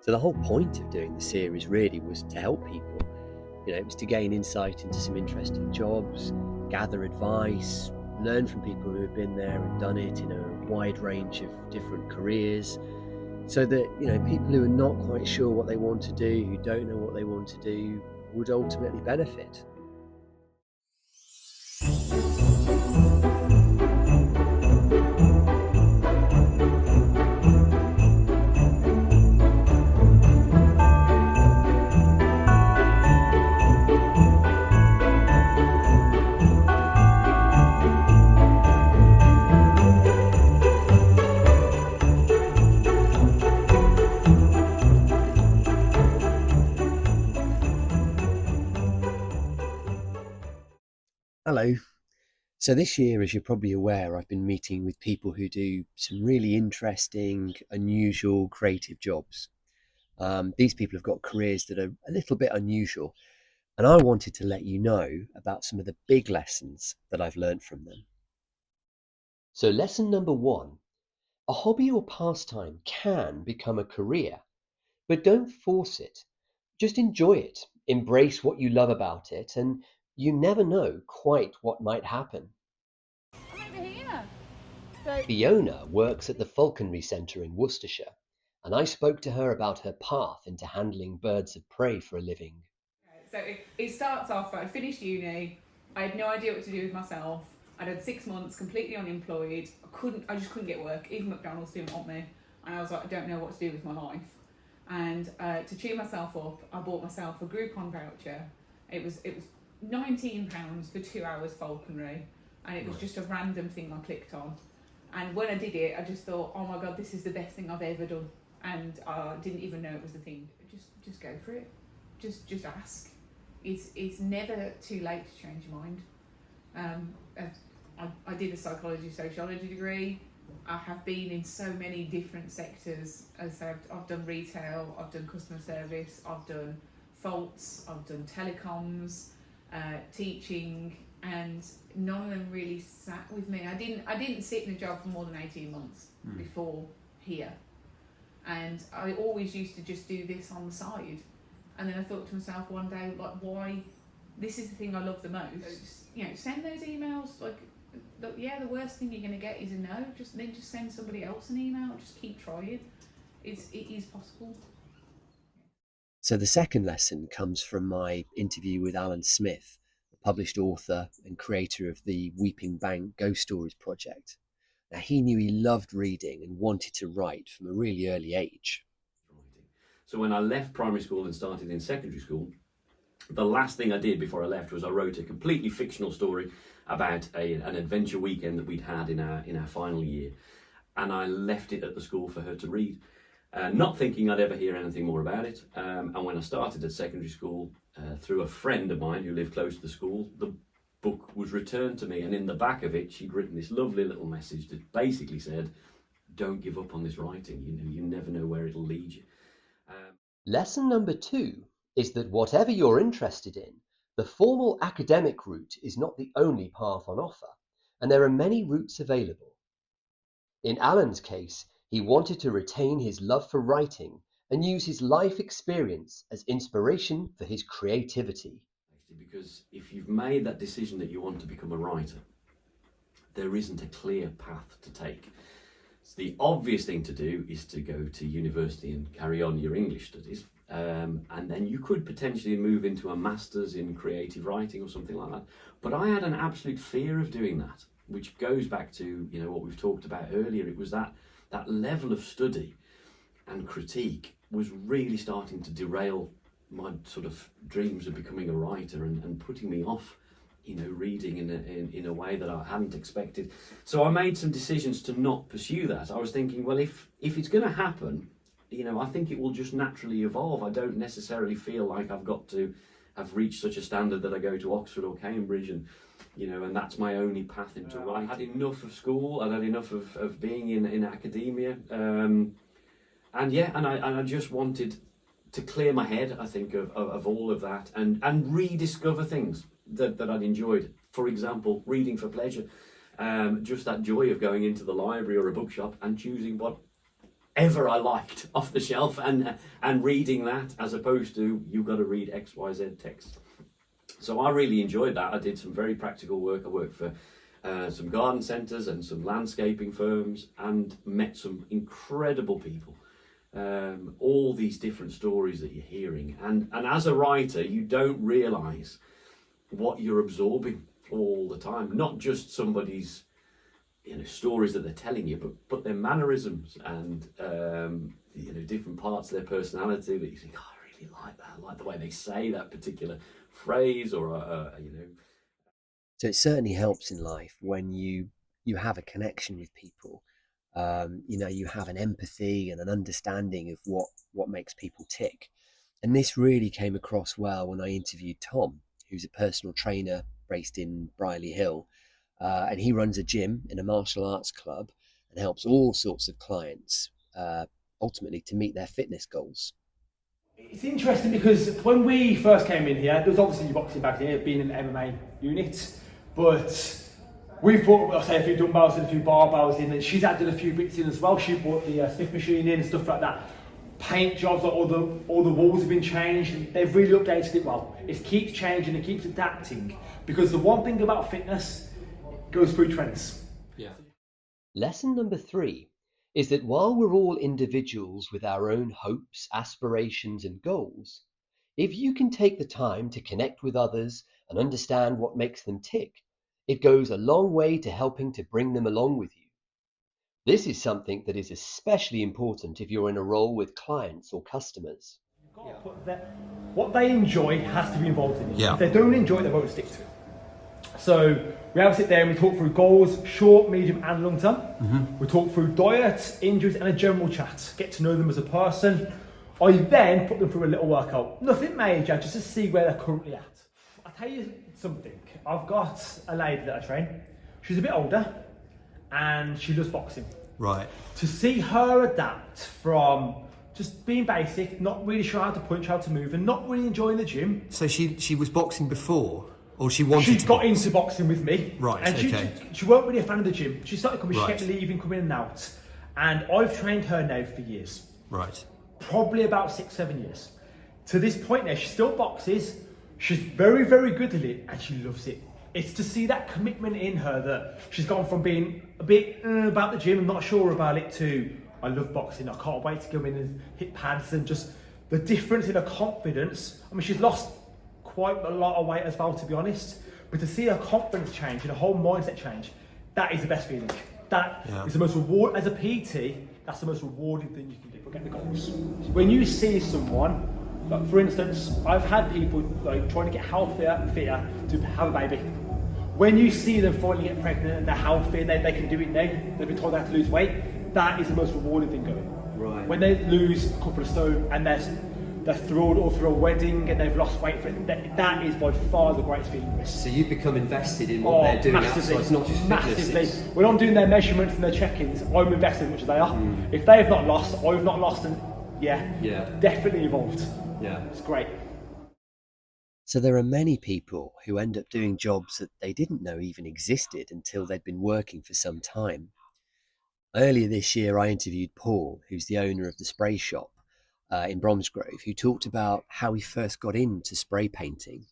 So the whole point of doing the series really was to help people. It was to gain insight into some interesting jobs, gather advice, learn from people who have been there and done it in a wide range of different careers, so that, people who are not quite sure what they want to do, who don't know what they want to do, would ultimately benefit. Hello. So this year, as you're probably aware, I've been meeting with people who do some really interesting, unusual, creative jobs. These people have got careers that are a little bit unusual, and I wanted to let you know about some of the big lessons that I've learned from them. So lesson number 1, a hobby or pastime can become a career, but don't force it. Just enjoy it, embrace what you love about it, and you never know quite what might happen. I'm over here. So, Fiona works at the Falconry Centre in Worcestershire, and I spoke to her about her path into handling birds of prey for a living. it starts off, I finished uni, I had no idea what to do with myself. I'd had 6 months completely unemployed. I just couldn't get work. Even McDonald's didn't want me. And I was like, I don't know what to do with my life. And to cheer myself up, I bought myself a Groupon voucher. It was £19 for 2 hours falconry, and it was just a random thing I clicked on. And when I did it, I just thought, oh my god, this is the best thing I've ever done. And I didn't even know it was the thing. Just go for it. Just ask. It's never too late to change your mind. I did a psychology sociology degree. I have been in so many different sectors. As I've done retail, I've done customer service, I've done faults, I've done telecoms, teaching, and none of them really sat with me. I didn't sit in a job for more than 18 months before here, and I always used to just do this on the side. And then I thought to myself one day, like, why? This is the thing I love the most. Send those emails. Like, the worst thing you're going to get is a no. Just send somebody else an email. Just keep trying. It is possible. So the second lesson comes from my interview with Alan Smith, the published author and creator of the Weeping Bank Ghost Stories project. Now, he knew he loved reading and wanted to write from a really early age. So when I left primary school and started in secondary school, the last thing I did before I left was I wrote a completely fictional story about an adventure weekend that we'd had in our final year, and I left it at the school for her to read, not thinking I'd ever hear anything more about it. And when I started at secondary school, through a friend of mine who lived close to the school, the book was returned to me, and in the back of it she'd written this lovely little message that basically said, don't give up on this writing, you never know where it'll lead you. Lesson number 2 is that whatever you're interested in, the formal academic route is not the only path on offer, and there are many routes available. In Alan's case, he wanted to retain his love for writing and use his life experience as inspiration for his creativity. Because if you've made that decision that you want to become a writer, there isn't a clear path to take. So the obvious thing to do is to go to university and carry on your English studies, and then you could potentially move into a master's in creative writing or something like that. But I had an absolute fear of doing that, which goes back to what we've talked about earlier. It was that level of study and critique was really starting to derail my sort of dreams of becoming a writer and putting me off reading in a way that I hadn't expected. So I made some decisions to not pursue that. I was thinking, well, if it's going to happen, I think it will just naturally evolve. I don't necessarily feel like I've got to have reached such a standard that I go to Oxford or Cambridge and that's my only path into writing. I had enough of school, I'd had enough of being in academia, and I just wanted to clear my head, I think, of all of that and rediscover things that I'd enjoyed. For example, reading for pleasure, just that joy of going into the library or a bookshop and choosing what whatever I liked off the shelf and reading that, as opposed to you've got to read XYZ text. So I really enjoyed that. I did some very practical work. I worked for some garden centres and some landscaping firms, and met some incredible people. All these different stories that you're hearing, and as a writer, you don't realise what you're absorbing all the time. Not just somebody's stories that they're telling you, but their mannerisms and different parts of their personality that you think, oh, I really like that. I like the way they say that particular phrase, or So it certainly helps in life when you have a connection with people. You have an empathy and an understanding of what makes people tick. And this really came across well when I interviewed Tom, who's a personal trainer based in Brierley Hill. And he runs a gym in a martial arts club and helps all sorts of clients ultimately to meet their fitness goals. It's interesting because when we first came in here, there was obviously boxing back here, being an MMA unit, but we brought, a few dumbbells and a few barbells in, and she's added a few bits in as well. She brought the Smith machine in and stuff like that. Paint jobs, like all the walls have been changed, and they've really updated it well. It keeps changing, it keeps adapting, because the one thing about fitness, it goes through trends. Yeah. Lesson number 3 is that while we're all individuals with our own hopes, aspirations, and goals, if you can take the time to connect with others and understand what makes them tick, it goes a long way to helping to bring them along with you. This is something that is especially important if you're in a role with clients or customers. What they enjoy has to be involved in it. Yeah. If they don't enjoy it, they won't stick to it. So we have a sit there and we talk through goals, short, medium and long term. Mm-hmm. We talk through diet, injuries and a general chat. Get to know them as a person. I then put them through a little workout. Nothing major, just to see where they're currently at. I'll tell you something. I've got a lady that I train. She's a bit older and she loves boxing. Right. To see her adapt from just being basic, not really sure how to punch, how to move, and not really enjoying the gym. So she was boxing before, or she wanted She to got box? into boxing with me. Right, and okay. She weren't really a fan of the gym. She started coming, Right. she kept leaving, coming in and out. And I've trained her now for years. Right. Probably about 6-7 years. To this point now, she still boxes. She's very, very good at it, and she loves it. It's to see that commitment in her that she's gone from being a bit about the gym and not sure about it to, I love boxing, I can't wait to go in and hit pads, and just the difference in her confidence. I mean, she's lost quite a lot of weight as well, to be honest, but to see her confidence change and her whole mindset change, that is the best feeling. That is the most reward, as a PT, that's the most rewarding thing you can do, get the goals. When you see someone, like for instance, I've had people like trying to get healthier, fitter to have a baby. When you see them finally get pregnant and they're healthy and they can do it now, they've been told they have to lose weight, that is the most rewarding thing going. Right. When they lose a couple of stone and they're thrilled, or through a wedding and they've lost weight for it, that is by far the greatest feeling. So you've become invested in what they're doing outside. It's not just fitness. Massively. When I'm doing their measurements and their check-ins, I'm invested as much as they are. If they have not lost, I've not lost, and definitely evolved. Yeah. It's great. So there are many people who end up doing jobs that they didn't know even existed until they'd been working for some time. Earlier this year, I interviewed Paul, who's the owner of the spray shop in Bromsgrove, who talked about how he first got into spray painting.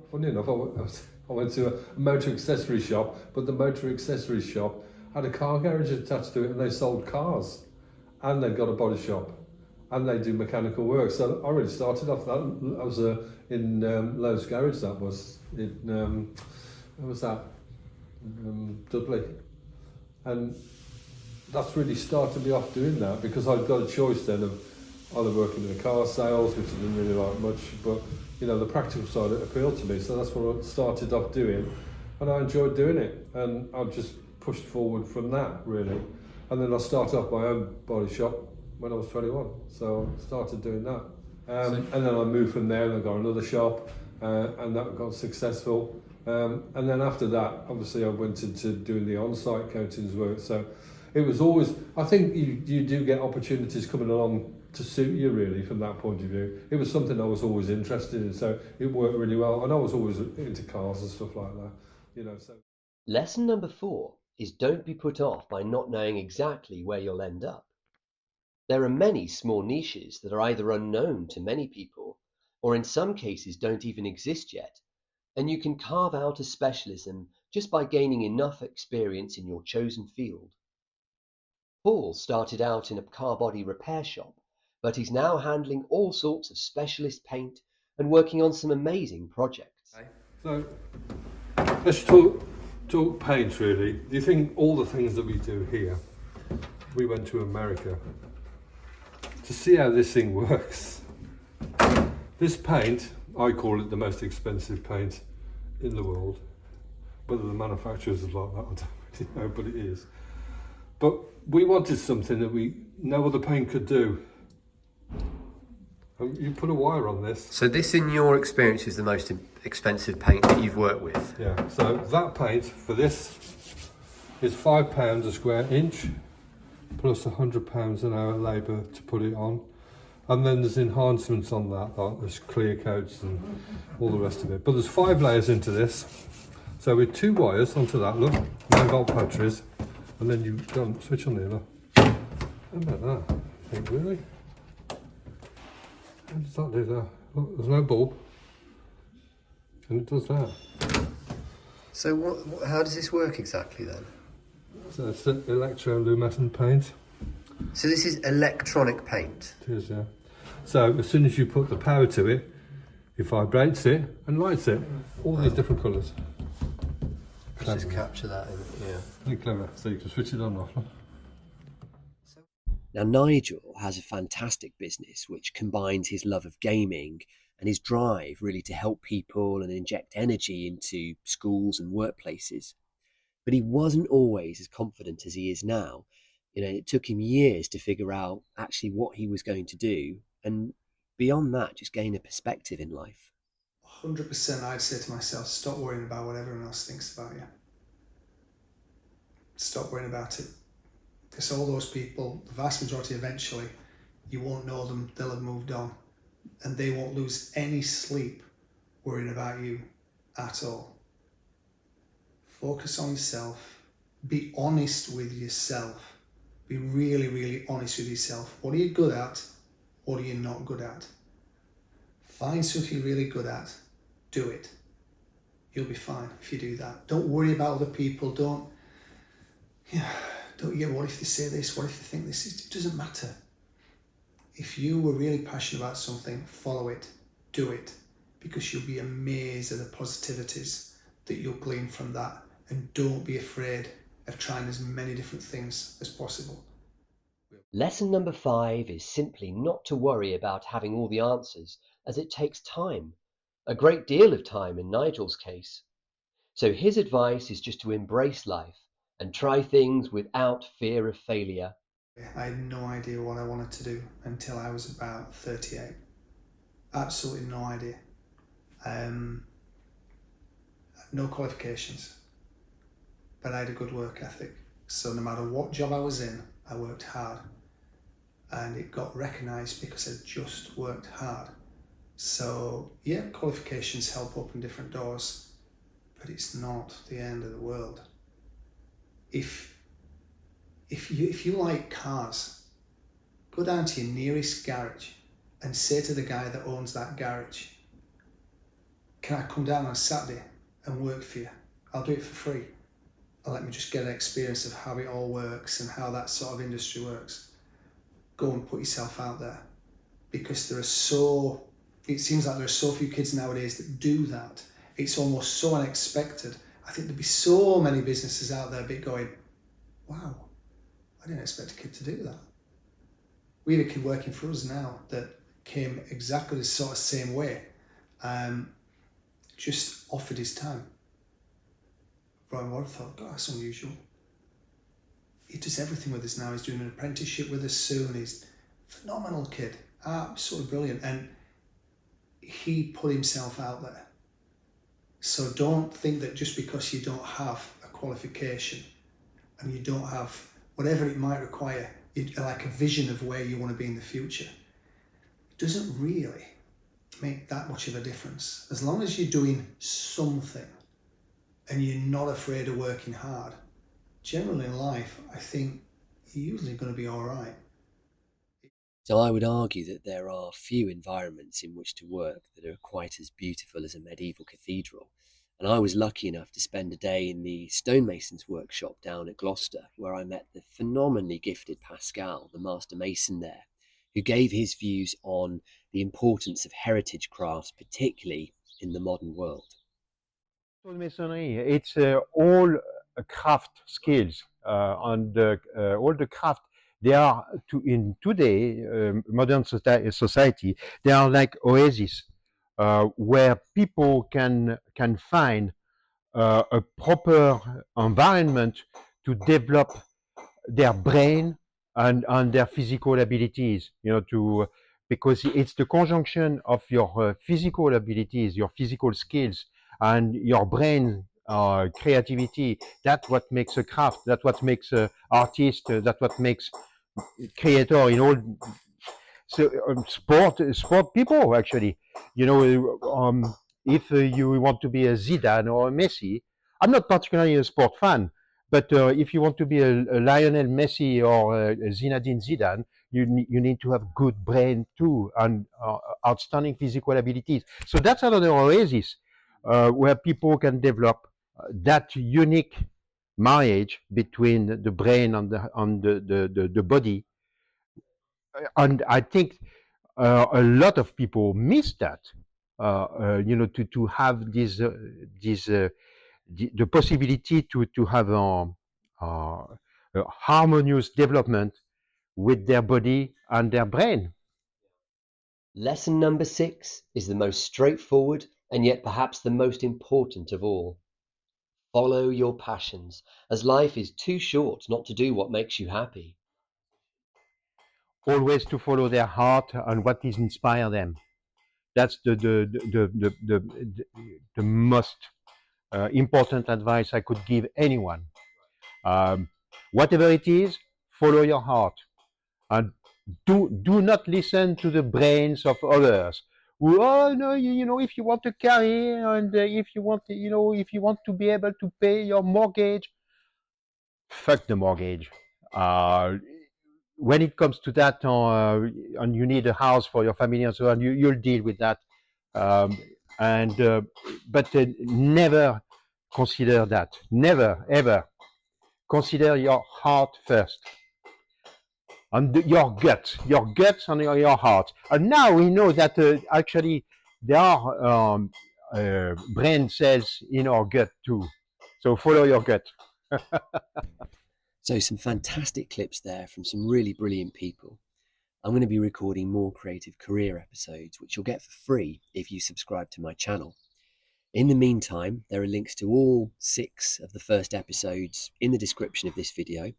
Funny enough, I went to a motor accessory shop, but the motor accessory shop had a car garage attached to it, and they sold cars, and they've got a body shop, and they do mechanical work. So I really started off that. I was in Lowe's Garage. That was in where was that? Dudley, and that's really started me off doing that, because I'd got a choice then of either working in the car sales, which I didn't really like much, but the practical side appealed to me, so that's what I started off doing, and I enjoyed doing it, and I just pushed forward from that really, and then I started off my own body shop when I was 21, so I started doing that, and then I moved from there and I got another shop, and that got successful, and then after that, obviously I went into doing the on-site coatings work, so it was always, I think you do get opportunities coming along to suit you really from that point of view. It was something I was always interested in, so it worked really well, and I was always into cars and stuff like that, so. Lesson number 4 is don't be put off by not knowing exactly where you'll end up. There are many small niches that are either unknown to many people, or in some cases don't even exist yet, and you can carve out a specialism just by gaining enough experience in your chosen field. Paul started out in a car body repair shop, but he's now handling all sorts of specialist paint and working on some amazing projects. So let's talk paint really. Do you think all the things that we do here, we went to America to see how this thing works? This paint, I call it the most expensive paint in the world. Whether the manufacturers are like that, I don't really know, but it is. But we wanted something that no other paint could do. You put a wire on this. So this, in your experience, is the most expensive paint that you've worked with? Yeah, so that paint for this is £5 a square inch, plus £100 an hour labour to put it on. And then there's enhancements on that, like there's clear coats and all the rest of it. But there's 5 layers into this. So with 2 wires onto that, look, 9-volt batteries, and then you go switch on the other. How about that? I think, really? How does that do that? Look, there's no bulb, and it does that. So how does this work exactly then? So it's electroluminescent paint. So this is electronic paint? It is, yeah. So as soon as you put the power to it, it vibrates it and lights it. All these different colours. Let's just capture that in, yeah. Very clever. So you can switch it on and off. Now, Nigel has a fantastic business which combines his love of gaming and his drive really to help people and inject energy into schools and workplaces. But he wasn't always as confident as he is now. You know, it took him years to figure out actually what he was going to do, and beyond that, just gain a perspective in life. 100% I'd say to myself, stop worrying about what everyone else thinks about you. Stop worrying about it. Because all those people, the vast majority eventually, you won't know them, they'll have moved on. And they won't lose any sleep worrying about you at all. Focus on yourself. Be honest with yourself. Be really, really honest with yourself. What are you good at? What are you not good at? Find something you're really good at. Do it. You'll be fine if you do that. Don't worry about other people. Don't, what if they say this? What if they think this? It doesn't matter. If you were really passionate about something, follow it. Do it. Because you'll be amazed at the positivities that you'll glean from that. And don't be afraid of trying as many different things as possible. Lesson number 5 is simply not to worry about having all the answers, as it takes time. A great deal of time in Nigel's case. So his advice is just to embrace life and try things without fear of failure. I had no idea what I wanted to do until I was about 38. Absolutely no idea. No qualifications, but I had a good work ethic. So no matter what job I was in, I worked hard, and it got recognised because I just worked hard. So yeah, qualifications help open different doors, but it's not the end of the world. If you like cars, go down to your nearest garage and say to the guy that owns that garage, can I come down on Saturday and work for you? I'll do it for free. Or let me just get an experience of how it all works and how that sort of industry works. Go and put yourself out there, because it seems like there are so few kids nowadays that do that. It's almost so unexpected. I think there'd be so many businesses out there going, wow, I didn't expect a kid to do that. We have a kid working for us now that came exactly the sort of same way, just offered his time. Brian Ward thought, God, that's unusual. He does everything with us now. He's doing an apprenticeship with us soon. He's a phenomenal kid, absolutely brilliant. And he put himself out there. So don't think that just because you don't have a qualification and you don't have whatever it might require, like a vision of where you want to be in the future, it doesn't really make that much of a difference. As long as you're doing something and you're not afraid of working hard, generally in life, I think you're usually going to be all right. So I would argue that there are few environments in which to work that are quite as beautiful as a medieval cathedral. And I was lucky enough to spend a day in the stonemasons workshop down at Gloucester, where I met the phenomenally gifted Pascal, the master mason there, who gave his views on the importance of heritage crafts, particularly in the modern world. Stonemasonry, it's all craft skills, and all the craft, they are in today modern society, they are like oases where people can find a proper environment to develop their brain and their physical abilities, because it's the conjunction of your physical abilities, your physical skills, and your brain creativity. That's what makes a craft. That's what makes an artist. That's what makes creator in all. So sport people actually, if you want to be a Zidane or a Messi, I'm not particularly a sport fan, but if you want to be a Lionel Messi or a Zinedine Zidane, you need to have good brain too and outstanding physical abilities. So that's another oasis where people can develop that unique marriage between the brain and the body. And I think a lot of people miss that. To have the possibility to have a harmonious development with their body and their brain. Lesson number 6 is the most straightforward and yet perhaps the most important of all. Follow your passions, as life is too short not to do what makes you happy. Always to follow their heart and what is inspire them. That's the most important advice I could give anyone. Whatever it is, follow your heart, and do not listen to the brains of others. Oh no, if you want a career and if you want, if you want to be able to pay your mortgage, fuck the mortgage. When it comes to that, and you need a house for your family and so on, you'll deal with that. But never consider that. Never, ever. Consider your heart first. And your guts and your heart. And now we know that actually there are brain cells in our gut too. So follow your gut. So some fantastic clips there from some really brilliant people. I'm going to be recording more creative career episodes, which you'll get for free if you subscribe to my channel. In the meantime, there are links to all 6 of the first episodes in the description of this video.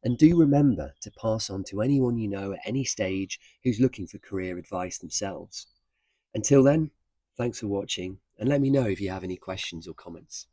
And do remember to pass on to anyone you know at any stage who's looking for career advice themselves. Until then, thanks for watching, and let me know if you have any questions or comments.